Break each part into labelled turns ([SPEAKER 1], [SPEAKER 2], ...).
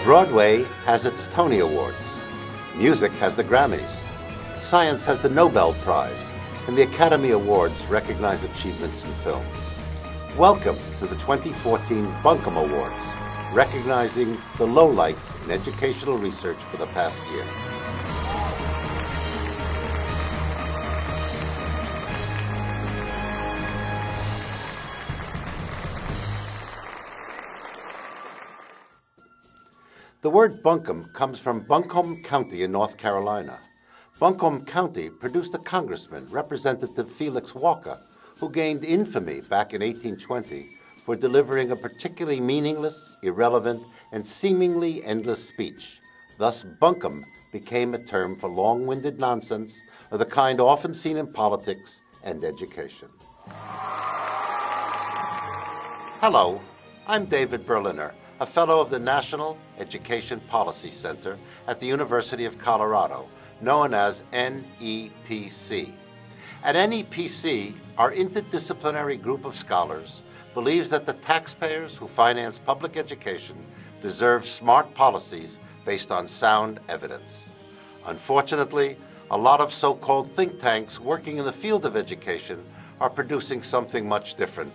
[SPEAKER 1] Broadway has its Tony Awards. Music has the Grammys. Science has the Nobel Prize. And the Academy Awards recognize achievements in film. Welcome to the 2014 Bunkum Awards, recognizing the lowlights in educational research for the past year. The word bunkum comes from Bunkum County in North Carolina. Bunkum County produced a congressman, Representative Felix Walker, who gained infamy back in 1820 for delivering a particularly meaningless, irrelevant, and seemingly endless speech. Thus, bunkum became a term for long-winded nonsense of the kind often seen in politics and education. Hello, I'm David Berliner, a fellow of the National Education Policy Center at the University of Colorado, known as NEPC. At NEPC, our interdisciplinary group of scholars believes that the taxpayers who finance public education deserve smart policies based on sound evidence. Unfortunately, a lot of so-called think tanks working in the field of education are producing something much different: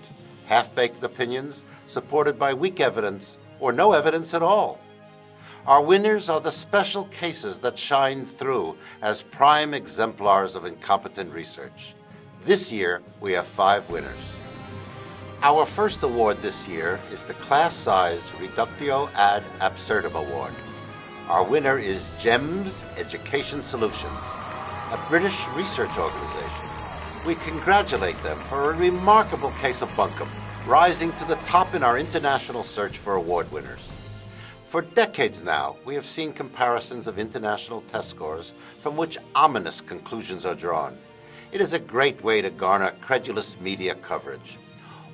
[SPEAKER 1] half-baked opinions supported by weak evidence or no evidence at all. Our winners are the special cases that shine through as prime exemplars of incompetent research. This year, we have 5 winners. Our first award this year is the class-size Reductio ad Absurdum Award. Our winner is GEMS Education Solutions, a British research organization. We congratulate them for a remarkable case of bunkum, rising to the top in our international search for award winners. For decades now, we have seen comparisons of international test scores from which ominous conclusions are drawn. It is a great way to garner credulous media coverage.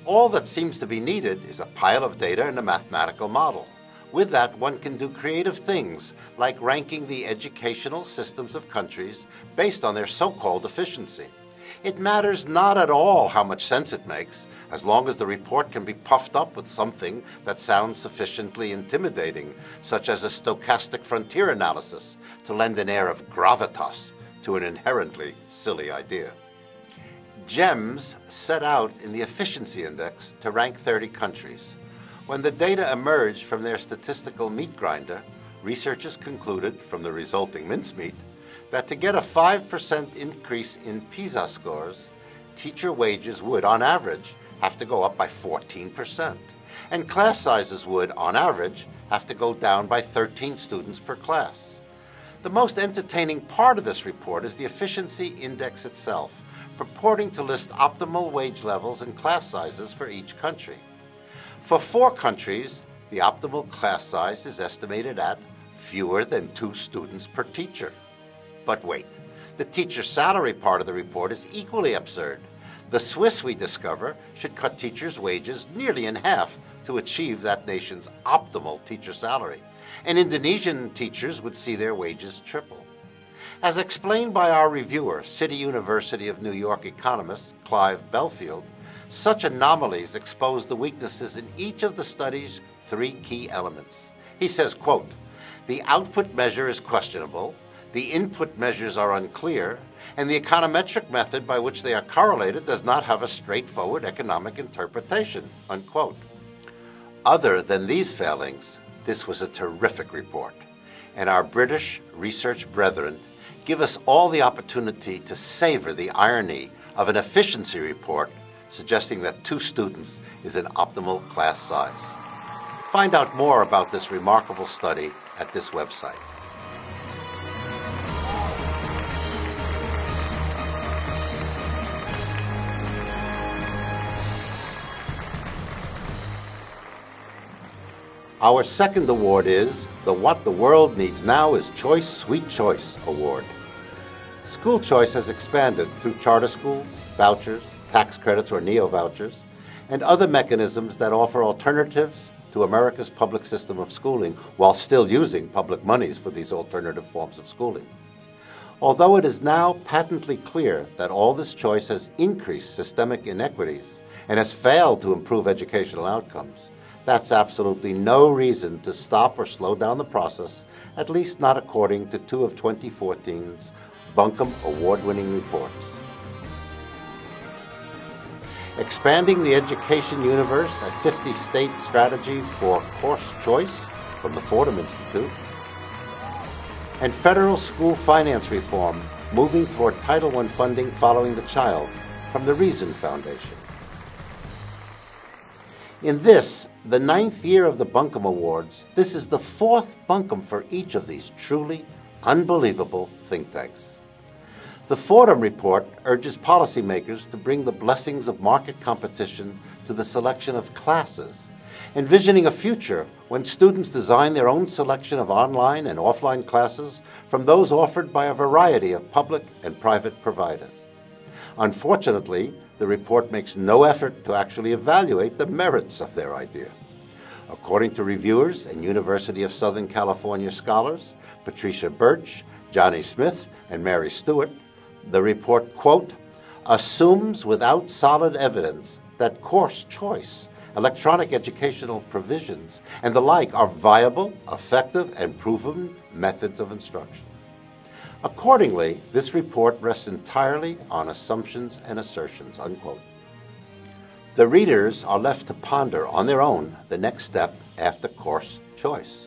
[SPEAKER 1] All that seems to be needed is a pile of data and a mathematical model. With that, one can do creative things like ranking the educational systems of countries based on their so-called efficiency. It matters not at all how much sense it makes, as long as the report can be puffed up with something that sounds sufficiently intimidating, such as a stochastic frontier analysis, to lend an air of gravitas to an inherently silly idea. GEMS set out in the Efficiency Index to rank 30 countries. When the data emerged from their statistical meat grinder, researchers concluded from the resulting mincemeat that to get a 5% increase in PISA scores, teacher wages would, on average, have to go up by 14%, and class sizes would, on average, have to go down by 13 students per class. The most entertaining part of this report is the Efficiency Index itself, purporting to list optimal wage levels and class sizes for each country. For 4 countries, the optimal class size is estimated at fewer than 2 students per teacher. But wait, the teacher salary part of the report is equally absurd. The Swiss, we discover, should cut teachers' wages nearly in half to achieve that nation's optimal teacher salary, and Indonesian teachers would see their wages triple. As explained by our reviewer, City University of New York economist Clive Belfield, such anomalies expose the weaknesses in each of the study's 3 key elements. He says, quote, "The output measure is questionable, the input measures are unclear, and the econometric method by which they are correlated does not have a straightforward economic interpretation," unquote. Other than these failings, this was a terrific report, and our British research brethren give us all the opportunity to savor the irony of an efficiency report suggesting that 2 students is an optimal class size. Find out more about this remarkable study at this website. Our second award is the What the World Needs Now is Choice, Sweet Choice Award. School choice has expanded through charter schools, vouchers, tax credits or neo-vouchers, and other mechanisms that offer alternatives to America's public system of schooling while still using public monies for these alternative forms of schooling. Although it is now patently clear that all this choice has increased systemic inequities and has failed to improve educational outcomes, That's absolutely no reason to stop or slow down the process, at least not according to two of 2014's Bunkum award-winning reports. Expanding the education universe, a 50-state strategy for course choice from the Fordham Institute. And federal school finance reform, moving toward Title I funding following the child from the Reason Foundation. In this, the 9th year of the Bunkum Awards, this is the 4th Bunkum for each of these truly unbelievable think tanks. The Fordham report urges policymakers to bring the blessings of market competition to the selection of classes, envisioning a future when students design their own selection of online and offline classes from those offered by a variety of public and private providers. Unfortunately, the report makes no effort to actually evaluate the merits of their idea. According to reviewers and University of Southern California scholars, Patricia Birch, Johnny Smith, and Mary Stewart, the report, quote, assumes without solid evidence that course choice, electronic educational provisions, and the like are viable, effective, and proven methods of instruction. Accordingly, this report rests entirely on assumptions and assertions, unquote. The readers are left to ponder on their own the next step after course choice.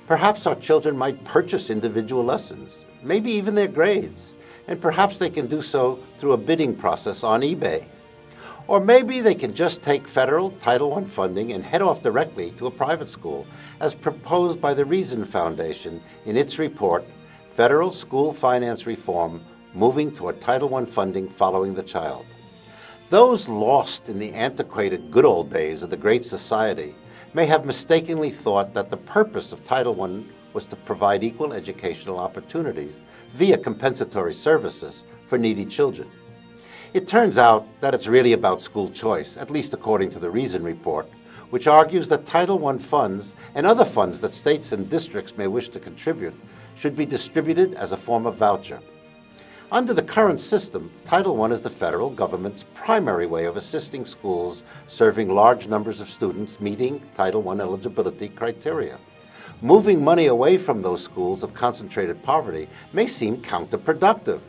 [SPEAKER 1] Perhaps our children might purchase individual lessons, maybe even their grades, and perhaps they can do so through a bidding process on eBay. Or maybe they can just take federal Title I funding and head off directly to a private school, as proposed by the Reason Foundation in its report, Federal School Finance Reform, Moving Toward Title I Funding Following the Child. Those lost in the antiquated good old days of the Great Society may have mistakenly thought that the purpose of Title I was to provide equal educational opportunities via compensatory services for needy children. It turns out that it's really about school choice, at least according to the Reason report, which argues that Title I funds and other funds that states and districts may wish to contribute should be distributed as a form of voucher. Under the current system, Title I is the federal government's primary way of assisting schools serving large numbers of students meeting Title I eligibility criteria. Moving money away from those schools of concentrated poverty may seem counterproductive.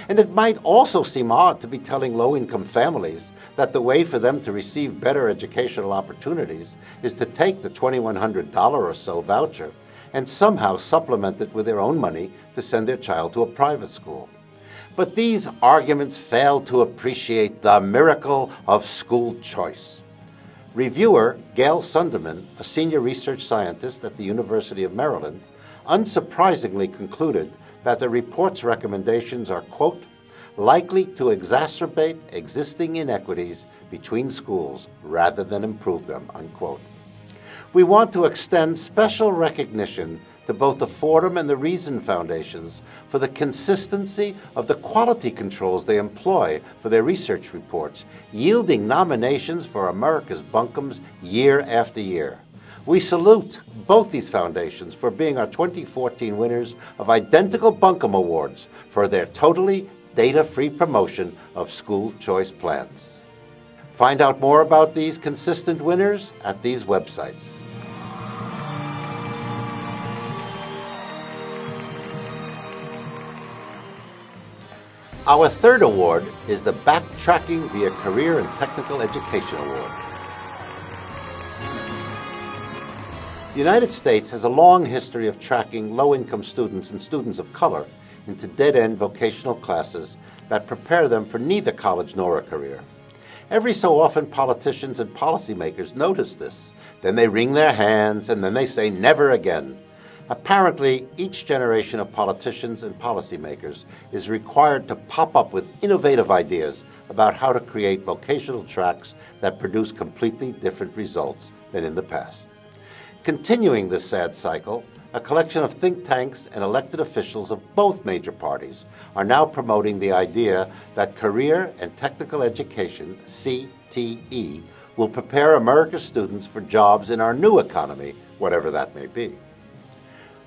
[SPEAKER 1] And it might also seem odd to be telling low-income families that the way for them to receive better educational opportunities is to take the $2,100 or so voucher and somehow supplement it with their own money to send their child to a private school. But these arguments fail to appreciate the miracle of school choice. Reviewer Gail Sunderman, a senior research scientist at the University of Maryland, unsurprisingly concluded that the report's recommendations are, quote, likely to exacerbate existing inequities between schools rather than improve them, unquote. We want to extend special recognition to both the Fordham and the Reason Foundations for the consistency of the quality controls they employ for their research reports, yielding nominations for America's Bunkums year after year. We salute both these foundations for being our 2014 winners of identical Bunkum Awards for their totally data-free promotion of school choice plans. Find out more about these consistent winners at these websites. Our third award is the Backtracking via Career and Technical Education Award. The United States has a long history of tracking low-income students and students of color into dead-end vocational classes that prepare them for neither college nor a career. Every so often, politicians and policymakers notice this. Then they wring their hands, and then they say, never again. Apparently, each generation of politicians and policymakers is required to pop up with innovative ideas about how to create vocational tracks that produce completely different results than in the past. Continuing this sad cycle, a collection of think tanks and elected officials of both major parties are now promoting the idea that career and technical education, CTE, will prepare America's students for jobs in our new economy, whatever that may be.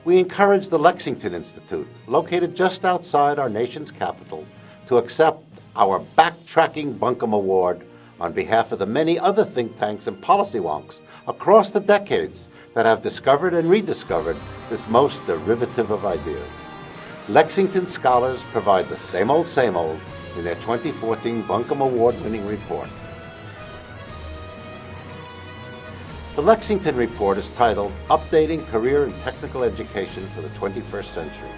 [SPEAKER 1] We encourage the Lexington Institute, located just outside our nation's capital, to accept our Backtracking Bunkum Award on behalf of the many other think tanks and policy wonks across the decades that have discovered and rediscovered this most derivative of ideas. Lexington scholars provide the same old in their 2014 Bunkum Award-winning report. The Lexington report is titled Updating Career and Technical Education for the 21st Century.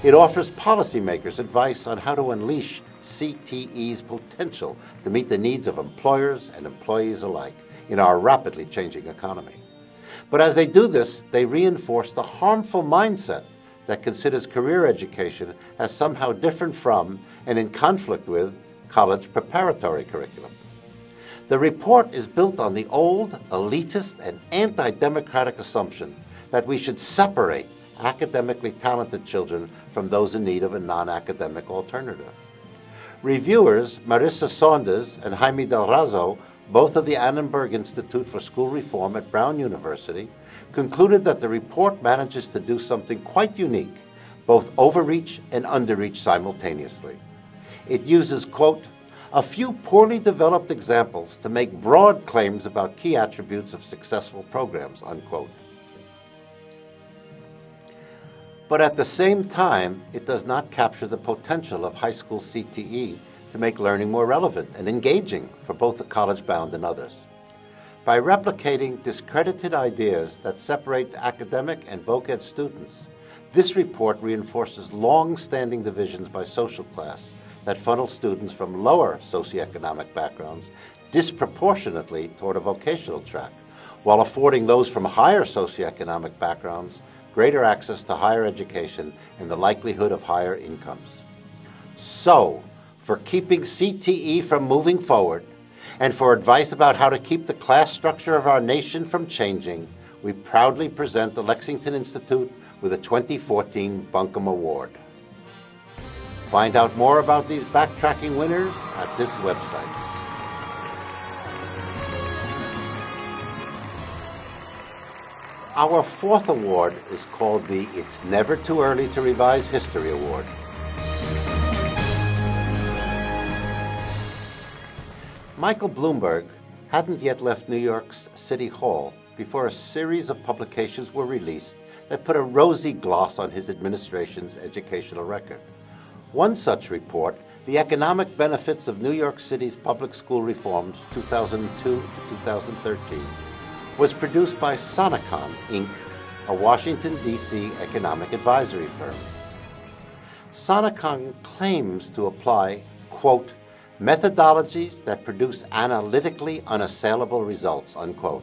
[SPEAKER 1] It offers policymakers advice on how to unleash CTE's potential to meet the needs of employers and employees alike in our rapidly changing economy. But as they do this, they reinforce the harmful mindset that considers career education as somehow different from and in conflict with college preparatory curriculum. The report is built on the old, elitist, and anti-democratic assumption that we should separate academically talented children from those in need of a non-academic alternative. Reviewers Marissa Saunders and Jaime Del Razo, both of the Annenberg Institute for School Reform at Brown University, concluded that the report manages to do something quite unique, both overreach and underreach simultaneously. It uses, quote, a few poorly developed examples to make broad claims about key attributes of successful programs, unquote. But at the same time, it does not capture the potential of high school CTE to make learning more relevant and engaging for both the college-bound and others. By replicating discredited ideas that separate academic and voc ed students, this report reinforces long-standing divisions by social class that funnel students from lower socioeconomic backgrounds disproportionately toward a vocational track, while affording those from higher socioeconomic backgrounds greater access to higher education and the likelihood of higher incomes. So, for keeping CTE from moving forward, and for advice about how to keep the class structure of our nation from changing, we proudly present the Lexington Institute with a 2014 Bunkum Award. Find out more about these backtracking winners at this website. Our fourth award is called the It's Never Too Early to Revise History Award. Michael Bloomberg hadn't yet left New York's City Hall before a series of publications were released that put a rosy gloss on his administration's educational record. One such report, The Economic Benefits of New York City's Public School Reforms 2002 to 2013, was produced by Sonacon, Inc., a Washington, D.C. economic advisory firm. Sonacon claims to apply, quote, methodologies that produce analytically unassailable results, unquote.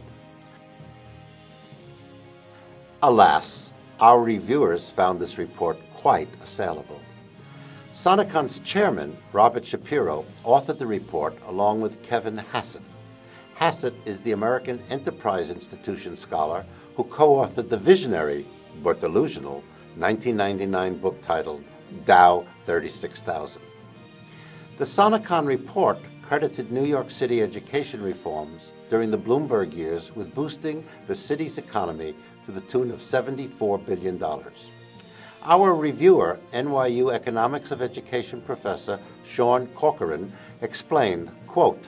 [SPEAKER 1] Alas, our reviewers found this report quite assailable. Sonacon's chairman, Robert Shapiro, authored the report along with Kevin Hassett. Hassett is the American Enterprise Institution scholar who co-authored the visionary, but delusional, 1999 book titled Dow 36,000. The Sonacon report credited New York City education reforms during the Bloomberg years with boosting the city's economy to the tune of $74 billion. Our reviewer, NYU Economics of Education professor Sean Corcoran, explained, quote,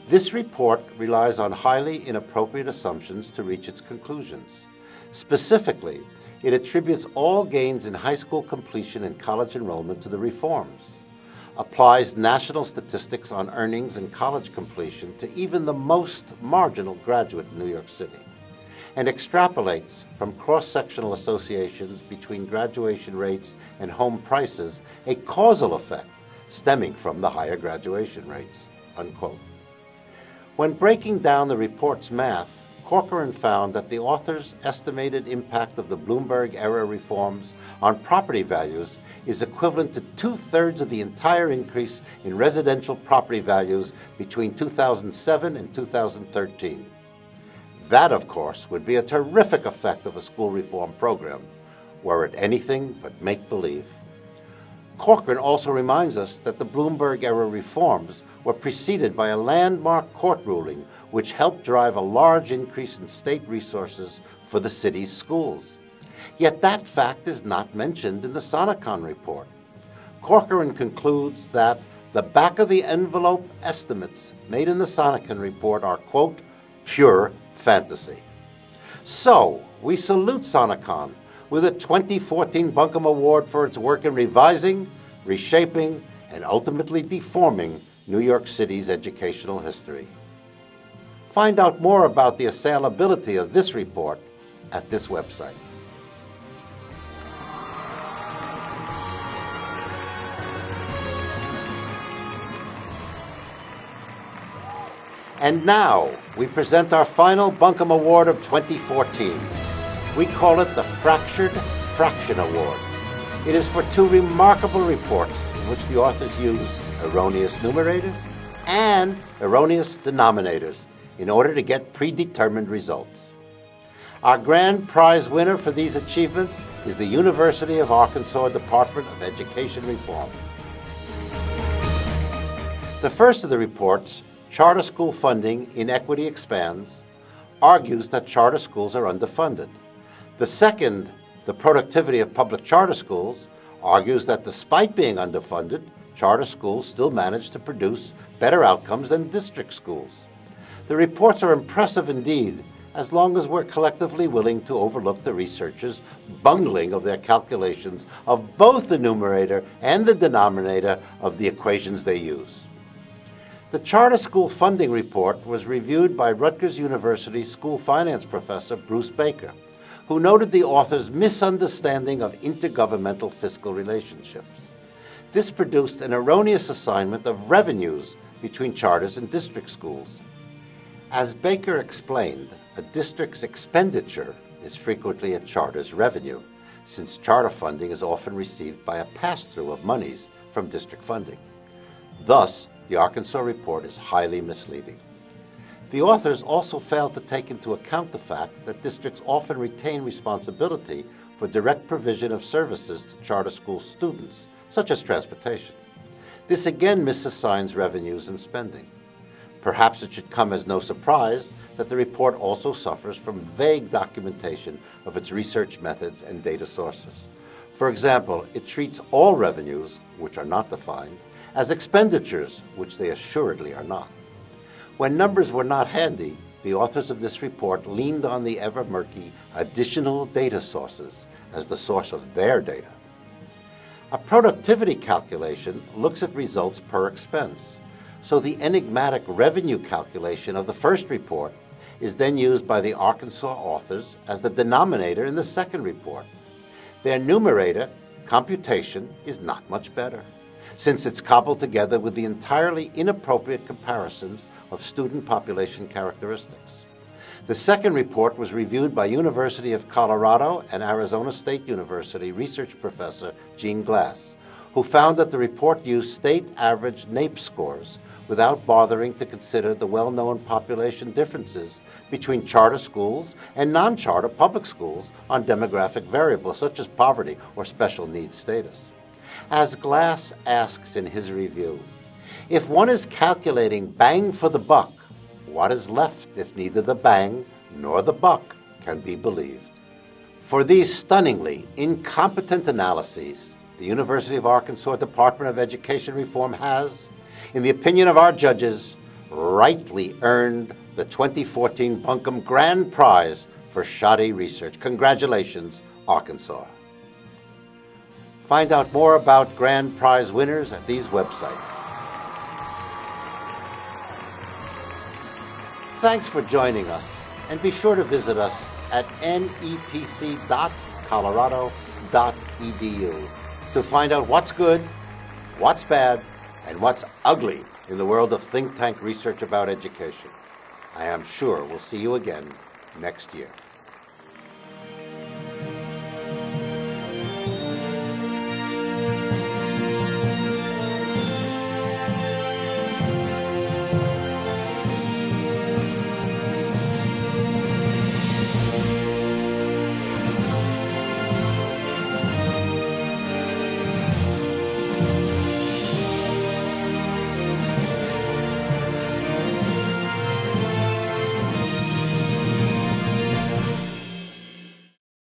[SPEAKER 1] this report relies on highly inappropriate assumptions to reach its conclusions. Specifically, it attributes all gains in high school completion and college enrollment to the reforms, applies national statistics on earnings and college completion to even the most marginal graduate in New York City, and extrapolates from cross-sectional associations between graduation rates and home prices a causal effect stemming from the higher graduation rates, unquote. When breaking down the report's math, Corcoran found that the author's estimated impact of the Bloomberg-era reforms on property values is equivalent to 2/3 of the entire increase in residential property values between 2007 and 2013. That, of course, would be a terrific effect of a school reform program, were it anything but make-believe. Corcoran also reminds us that the Bloomberg-era reforms were preceded by a landmark court ruling which helped drive a large increase in state resources for the city's schools. Yet that fact is not mentioned in the Sonacon report. Corcoran concludes that the back-of-the-envelope estimates made in the Sonekan report are, quote, pure fantasy. So, we salute Sonekan with a 2014 Bunkum Award for its work in revising, reshaping, and ultimately deforming New York City's educational history. Find out more about the assailability of this report at this website. And now, we present our final Bunkum Award of 2014. We call it the Fractured Fraction Award. It is for two remarkable reports in which the authors use erroneous numerators and erroneous denominators in order to get predetermined results. Our grand prize winner for these achievements is the University of Arkansas Department of Education Reform. The first of the reports, Charter School Funding Inequity Expands, argues that charter schools are underfunded. The second, The Productivity of Public Charter Schools, argues that despite being underfunded, charter schools still manage to produce better outcomes than district schools. The reports are impressive indeed, as long as we're collectively willing to overlook the researchers' bungling of their calculations of both the numerator and the denominator of the equations they use. The Charter School Funding Report was reviewed by Rutgers University school finance professor Bruce Baker, who noted the author's misunderstanding of intergovernmental fiscal relationships. This produced an erroneous assignment of revenues between charters and district schools. As Baker explained, a district's expenditure is frequently a charter's revenue, since charter funding is often received by a pass-through of monies from district funding. Thus, the Arkansas report is highly misleading. The authors also failed to take into account the fact that districts often retain responsibility for direct provision of services to charter school students, such as transportation. This again misassigns revenues and spending. Perhaps it should come as no surprise that the report also suffers from vague documentation of its research methods and data sources. For example, it treats all revenues, which are not defined, as expenditures, which they assuredly are not. When numbers were not handy, the authors of this report leaned on the ever-murky additional data sources as the source of their data. A productivity calculation looks at results per expense, so the enigmatic revenue calculation of the first report is then used by the Arkansas authors as the denominator in the second report. Their numerator, computation, is not much better, since it's cobbled together with the entirely inappropriate comparisons of student population characteristics. The second report was reviewed by University of Colorado and Arizona State University research professor Gene Glass, who found that the report used state average NAEP scores without bothering to consider the well-known population differences between charter schools and non-charter public schools on demographic variables such as poverty or special needs status. As Glass asks in his review, if one is calculating bang for the buck, what is left if neither the bang nor the buck can be believed? For these stunningly incompetent analyses, the University of Arkansas Department of Education Reform has, in the opinion of our judges, rightly earned the 2014 Bunkum Grand Prize for shoddy research. Congratulations, Arkansas. Find out more about Grand Prize winners at these websites. Thanks for joining us, and be sure to visit us at nepc.colorado.edu to find out what's good, what's bad, and what's ugly in the world of think tank research about education. I am sure we'll see you again next year.